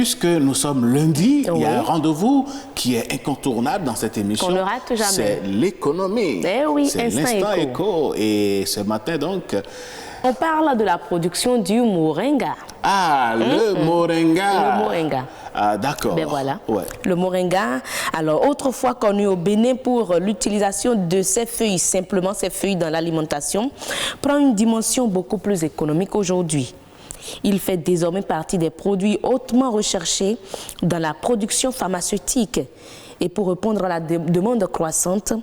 puisque nous sommes lundi, Oui. il y a un rendez-vous qui est incontournable dans cette émission. Qu'on ne rate jamais. C'est l'économie. Eh oui, c'est Instant l'instant Éco. éco. Et ce matin, donc... On parle de la production du moringa. Ah, le moringa. Le moringa. Ah, d'accord. Ben voilà. Ouais. Le moringa, alors autrefois connu au Bénin pour l'utilisation de ces feuilles, simplement ces feuilles dans l'alimentation, prend une dimension beaucoup plus économique aujourd'hui. Il fait désormais partie des produits hautement recherchés dans la production pharmaceutique. Et pour répondre à la demande croissante,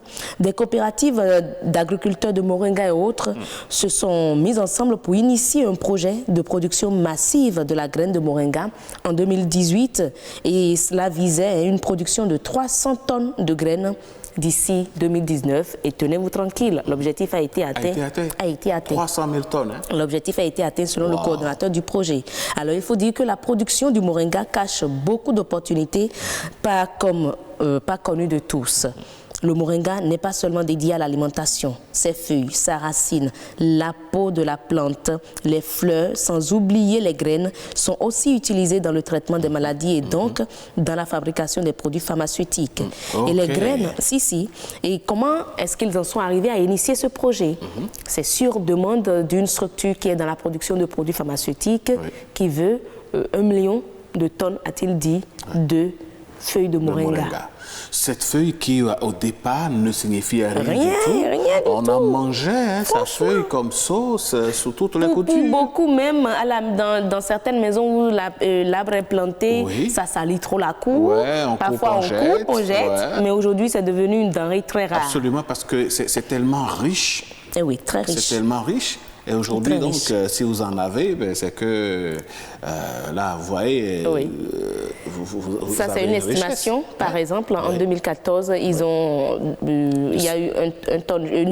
des coopératives d'agriculteurs de moringa et autres se sont mises ensemble pour initier un projet de production massive de la graine de moringa en 2018. Et cela visait une production de 300 tonnes de graines d'ici 2019. Et tenez-vous tranquille, l'objectif a été atteint. A été atteint. 300 000 tonnes. Hein? L'objectif a été atteint selon le coordonnateur du projet. Alors il faut dire que la production du moringa cache beaucoup d'opportunités, pas connues de tous. Le moringa n'est pas seulement dédié à l'alimentation. Ses feuilles, sa racine, la peau de la plante, les fleurs, sans oublier les graines, sont aussi utilisées dans le traitement des maladies et donc dans la fabrication des produits pharmaceutiques. Et les graines, si. Et comment est-ce qu'ils en sont arrivés à initier ce projet? C'est sur demande d'une structure qui est dans la production de produits pharmaceutiques qui veut 1 million de tonnes, a-t-il dit, de feuilles de moringa. Cette feuille qui, au départ, ne signifiait rien du tout. Rien du tout. On en mangeait, sa feuille, comme sauce, sous toutes les coutures. Pour beaucoup, même dans certaines maisons où l'arbre est planté, ça salit trop la cour. Ouais, Parfois, on coupe, jette. Mais aujourd'hui, c'est devenu une denrée très rare. Absolument, parce que c'est tellement riche. Eh oui, très riche. C'est tellement riche. Et aujourd'hui, donc, si vous en avez, c'est que, là, vous voyez, ça, c'est une estimation. Par exemple, en 2014, il y a eu une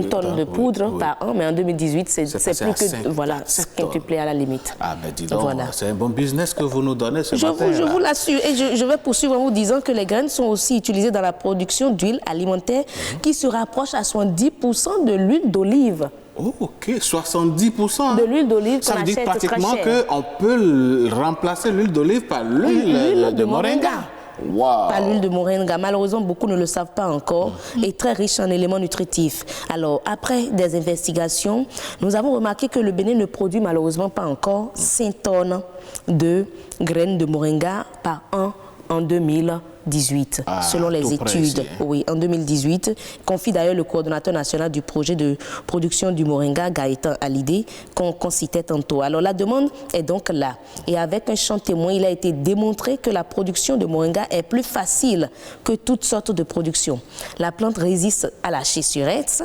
tonne de poudre par an, mais en 2018, c'est plus que, voilà, quintuplé à la limite. Ah, ben dis donc, c'est un bon business que vous nous donnez ce matin. Je vous l'assure. Et je vais poursuivre en vous disant que les graines sont aussi utilisées dans la production d'huile alimentaire qui se rapproche à 70% de l'huile d'olive. Oh, ok, 70%. De l'huile d'olive. Ça veut dire pratiquement qu'on peut remplacer l'huile d'olive par l'huile de moringa. Wow. Par l'huile de moringa. Malheureusement, beaucoup ne le savent pas encore et très riche en éléments nutritifs. Alors, après des investigations, nous avons remarqué que le Bénin ne produit malheureusement pas encore 5 tonnes de graines de moringa par an en 2018, selon les études. Oui, en 2018, confie d'ailleurs le coordonnateur national du projet de production du moringa, Gaëtan Hallyday, qu'on citait tantôt. Alors la demande est donc là. Et avec un champ témoin, il a été démontré que la production de moringa est plus facile que toutes sortes de productions. La plante résiste à la sécheresse,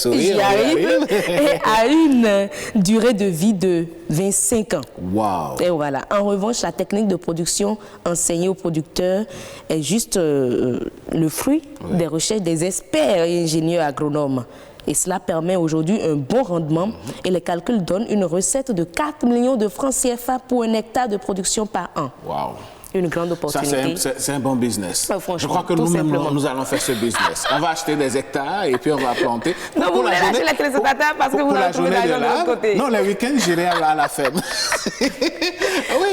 oui, j'y arrive, et à une durée de vie de 25 ans. Wow. Et voilà. En revanche, la technique de production enseignée aux producteurs est juste le fruit des recherches des experts et ingénieurs agronomes. Et cela permet aujourd'hui un bon rendement et les calculs donnent une recette de 4 millions de francs CFA pour un hectare de production par an. Wow. Une grande opportunité. Ça, c'est un bon business. Je crois que nous-mêmes, nous allons faire ce business. On va acheter des hectares et puis on va planter. Non, vous voulez acheter les téléspectateurs parce que vous allez trouver l'argent de l'autre côté. Non, les week-ends, j'irai à la ferme. Oui,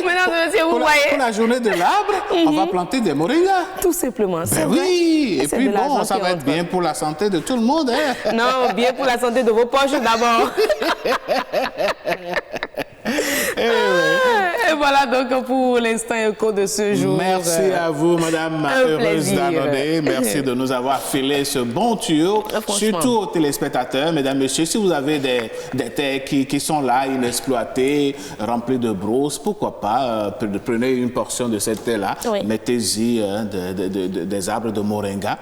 mesdames et messieurs, vous voyez. Pour la journée de l'arbre, on va planter des moringas. Tout simplement. Ben oui, et puis bon, ça va être bien pour la santé de tout le monde. Hein? Non, bien pour la santé de vos poches d'abord. Et voilà donc pour l'instant éco de ce jour. Merci à vous, Madame Heureuse Danodé. Merci de nous avoir filé ce bon tuyau. Surtout aux téléspectateurs, Mesdames, Messieurs, si vous avez des terres qui sont là, inexploitées, remplies de brousse, pourquoi pas, prenez une portion de cette terre-là, mettez-y des arbres de moringa.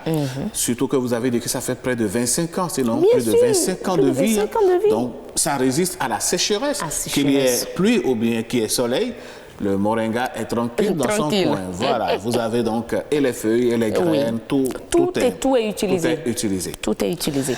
Surtout que vous avez dit que ça fait près de 25 ans, sinon plus de 25 ans de vie. Donc, ça résiste à la sécheresse. Qu'il y ait pluie ou bien qu'il y ait soleil, le moringa est tranquille dans son coin. Voilà, vous avez donc et les feuilles et les graines, tout est utilisé. Tout est utilisé.